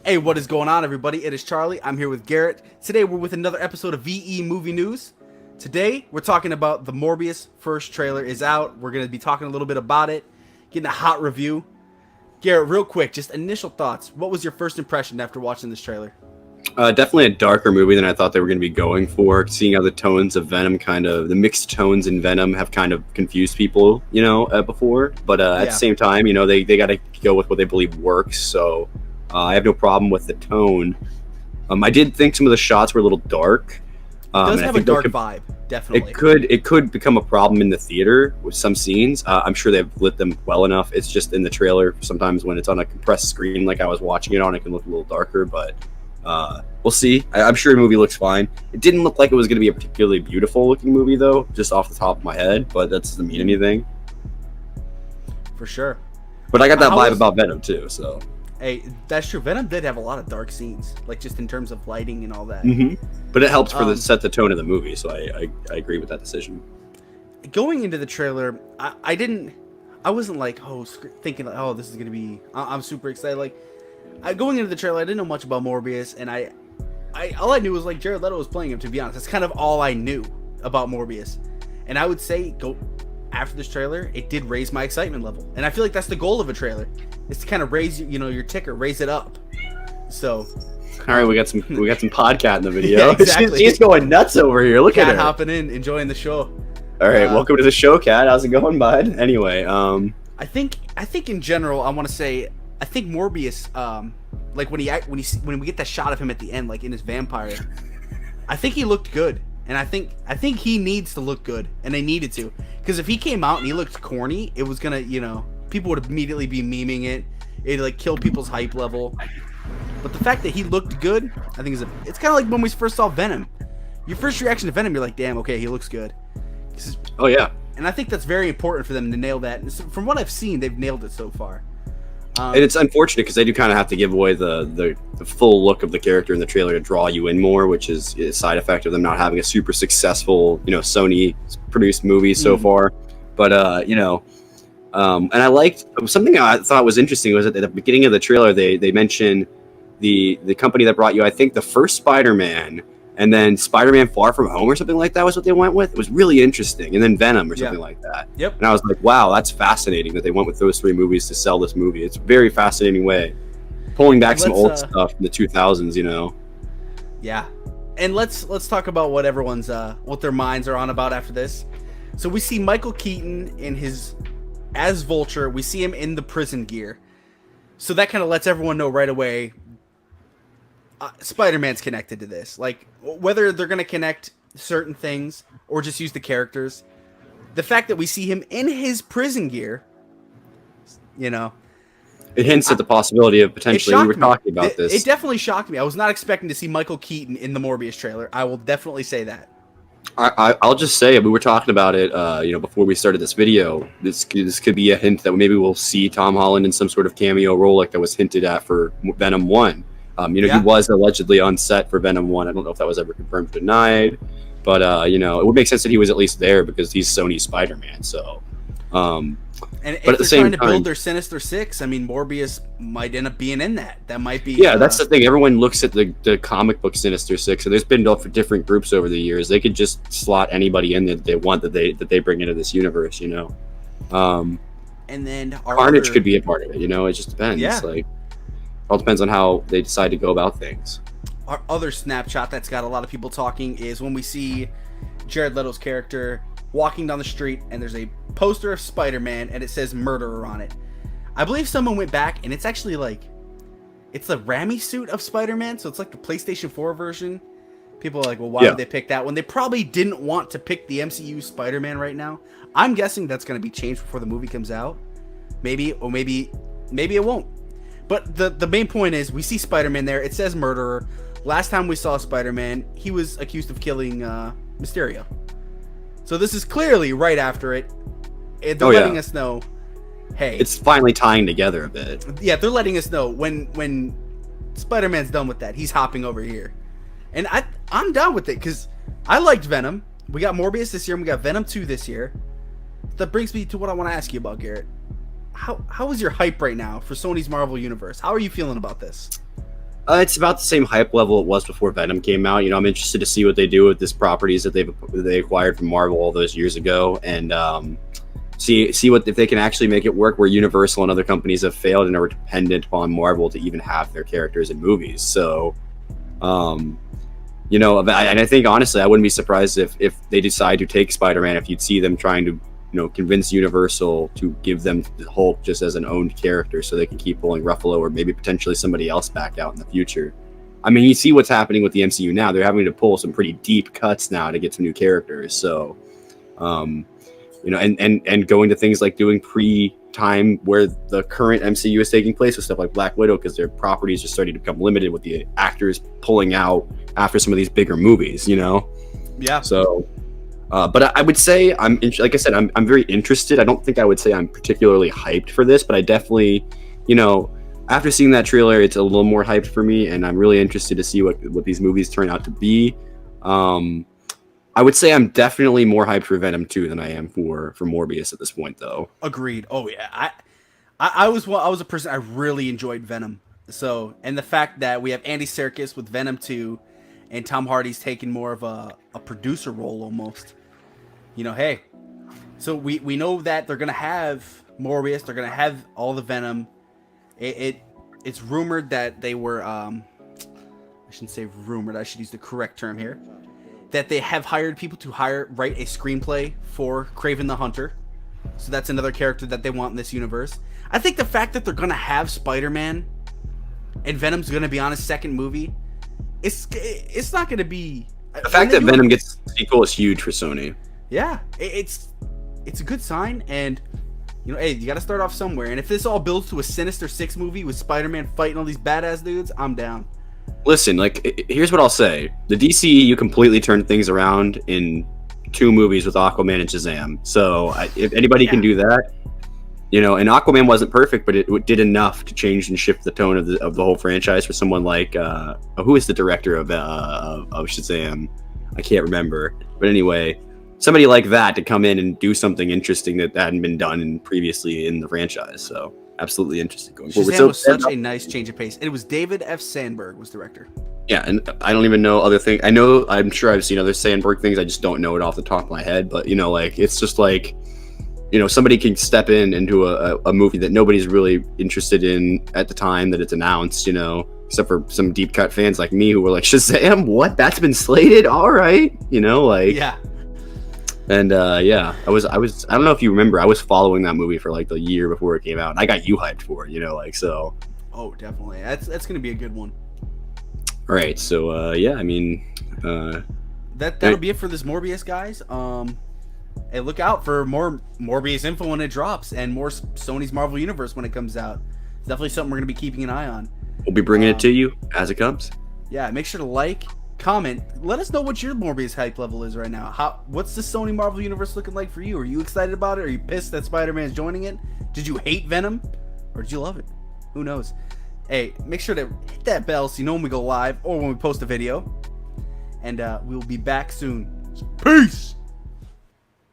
Hey, what is going on, everybody? It is Charlie. I'm here with Garrett. Today, we're with another episode of VE Movie News. Today, we're talking about the Morbius first trailer is out. We're going to be talking a little bit about it, getting a hot review. Garrett, real quick, just initial thoughts. What was your first impression after watching this trailer? Definitely a darker movie than I thought they were going to be going for. Seeing how the tones of Venom the mixed tones in Venom have kind of confused people, before. But at the same time, they got to go with what they believe works. So I have no problem with the tone. I did think some of the shots were a little dark. It does have a dark vibe, definitely. It could become a problem in the theater with some scenes. I'm sure they've lit them well enough. It's just in the trailer. Sometimes when it's on a compressed screen like I was watching it on, it can look a little darker, but we'll see. I'm sure the movie looks fine. It didn't look like it was going to be a particularly beautiful looking movie, though, just off the top of my head, but that doesn't mean anything. For sure. But I got that vibe about Venom, too, so. Hey, that's true. Venom did have a lot of dark scenes, like just in terms of lighting and all that. Mm-hmm. But it helps set the tone of the movie, so I agree with that decision. Going into the trailer, I wasn't like, thinking like, oh, this is going to be, I'm super excited. Like, going into the trailer, I didn't know much about Morbius, and I all I knew was like Jared Leto was playing him. To be honest, that's kind of all I knew about Morbius. And I would say, after this trailer, it did raise my excitement level, and I feel like that's the goal of a trailer, is to kind of raise your ticker, raise it up. So, all right, we got some podcat in the video. Yeah, exactly. She's going nuts over here. Look Cat at her hopping in, enjoying the show. All right, welcome to the show, Cat. How's it going, bud? Anyway, I think in general, I want to say, I think Morbius, like when we get that shot of him at the end, like in his vampire, I think he looked good, and I think he needs to look good, and they needed to, because if he came out and he looked corny, it was gonna, people would immediately be memeing it. It'd like kill people's hype level. But the fact that he looked good, I think it's kind of like when we first saw Venom. Your first reaction to Venom, you're like, damn, okay, he looks good. Oh yeah. And I think that's very important for them to nail that. And from what I've seen, they've nailed it so far. And it's unfortunate because they do kind of have to give away the full look of the character in the trailer to draw you in more, which is a side effect of them not having a super successful, Sony produced movie so far. But and I liked something I thought was interesting was at the beginning of the trailer they mentioned the company that brought you, I think, the first Spider-Man, and then Spider-Man Far From Home or something like that was what they went with. It was really interesting. And then Venom or something like that. Yep. And I was like, wow, that's fascinating that they went with those three movies to sell this movie. It's a very fascinating way. Pulling back some old stuff from the 2000s, Yeah. And let's talk about what everyone's what their minds are on about after this. So we see Michael Keaton as Vulture. We see him in the prison gear. So that kind of lets everyone know right away Spider-Man's connected to this. Like, whether they're going to connect certain things or just use the characters, the fact that we see him in his prison gear, it hints at the possibility of potentially, we were talking about this. It definitely shocked me. I was not expecting to see Michael Keaton in the Morbius trailer. I will definitely say that. I'll just say, we were talking about it, before we started this video. This could be a hint that maybe we'll see Tom Holland in some sort of cameo role like that was hinted at for Venom 1. He was allegedly on set for Venom 1. I don't know if that was ever confirmed or denied, but it would make sense that he was at least there because he's Sony's Spider-Man. So, and if they're trying to build their Sinister Six, I mean, Morbius might end up being in that. That might be. Yeah, that's the thing. Everyone looks at the comic book Sinister Six, and there's been built for different groups over the years. They could just slot anybody in that they want that they bring into this universe. And then Carnage could be a part of it. It just depends. Yeah. All depends on how they decide to go about things. Our other snapshot that's got a lot of people talking is when we see Jared Leto's character walking down the street and there's a poster of Spider-Man and it says murderer on it. I believe someone went back and it's actually it's the Rami suit of Spider-Man, so it's like the PlayStation 4 version. People are like, well, why would they pick that one? They probably didn't want to pick the MCU Spider-Man right now. I'm guessing that's going to be changed before the movie comes out. Maybe it won't. But the main point is we see Spider-Man there. It says murderer. Last time we saw Spider-Man, he was accused of killing Mysterio. So this is clearly right after it. They're letting us know, hey. It's finally tying together a bit. Yeah, they're letting us know when Spider-Man's done with that, he's hopping over here. And I'm down with it because I liked Venom. We got Morbius this year and we got Venom 2 this year. That brings me to what I want to ask you about, Garrett. How is your hype right now for Sony's Marvel Universe? How are you feeling about this? It's about the same hype level it was before Venom came out. You know, I'm interested to see what they do with this properties that they acquired from Marvel all those years ago, and see what if they can actually make it work where Universal and other companies have failed and are dependent upon Marvel to even have their characters in movies. So, you know, and I think honestly, I wouldn't be surprised if they decide to take Spider-Man, if you'd see them trying to, you know, convince Universal to give them the Hulk just as an owned character so they can keep pulling Ruffalo or maybe potentially somebody else back out in the future. I mean, you see what's happening with the MCU now. They're having to pull some pretty deep cuts now to get some new characters. So, you know, and going to things like doing pre-time where the current MCU is taking place with stuff like Black Widow, because their properties are starting to become limited with the actors pulling out after some of these bigger movies, you know? Yeah. So, but I would say like I said, I'm very interested. I don't think I would say I'm particularly hyped for this, but I definitely, you know, after seeing that trailer, it's a little more hyped for me, and I'm really interested to see what these movies turn out to be. I would say I'm definitely more hyped for Venom 2 than I am for Morbius at this point, though. Agreed. Oh yeah, I was a person, I really enjoyed Venom. So, and the fact that we have Andy Serkis with Venom 2, and Tom Hardy's taking more of a producer role almost. You know, hey, so we know that they're gonna have Morbius, they're gonna have all the Venom. It's rumored that they were I shouldn't say rumored, I should use the correct term here, that they have hired people to write a screenplay for Kraven the Hunter. So that's another character that they want in this universe. I think the fact that they're gonna have Spider-Man and Venom's gonna be on his second movie, it's not gonna be. The fact that Venom gets a sequel is huge for Sony. Yeah, it's a good sign, and you know, hey, you got to start off somewhere. And if this all builds to a Sinister Six movie with Spider-Man fighting all these badass dudes, I'm down. Listen, like, here's what I'll say: the DCEU completely turned things around in 2 movies with Aquaman and Shazam. So if anybody can do that, you know, and Aquaman wasn't perfect, but it did enough to change and shift the tone of the whole franchise for someone like who is the director of Shazam? I can't remember, but anyway, somebody like that to come in and do something interesting that hadn't been done previously in the franchise. So absolutely interesting going forward. Shazam was such a nice change of pace. It was David F. Sandberg was director. Yeah, and I don't even know other things. I'm sure I've seen other Sandberg things. I just don't know it off the top of my head. But, you know, like, it's just like, you know, somebody can step into a movie that nobody's really interested in at the time that it's announced, you know, except for some deep cut fans like me who were like, Shazam, what? That's been slated? All right. You know, like, yeah. And yeah, I don't know if you remember, I was following that movie for like the year before it came out, and I got you hyped for it, you know, like, so. Oh, definitely. That's gonna be a good one. All right, so yeah, I mean, that'll be it for this Morbius, guys. Hey, look out for more Morbius info when it drops, and more Sony's Marvel Universe when it comes out. It's definitely something we're gonna be keeping an eye on. We'll be bringing it to you as it comes. Yeah, make sure to like, comment, let us know what your Morbius hype level is right now. What's the Sony Marvel Universe looking like for you? Are you excited about it? Are you pissed that Spider-Man's joining it? Did you hate Venom, or did you love it? Who knows? Hey, make sure to hit that bell so you know when we go live or when we post a video. And we'll be back soon. Peace!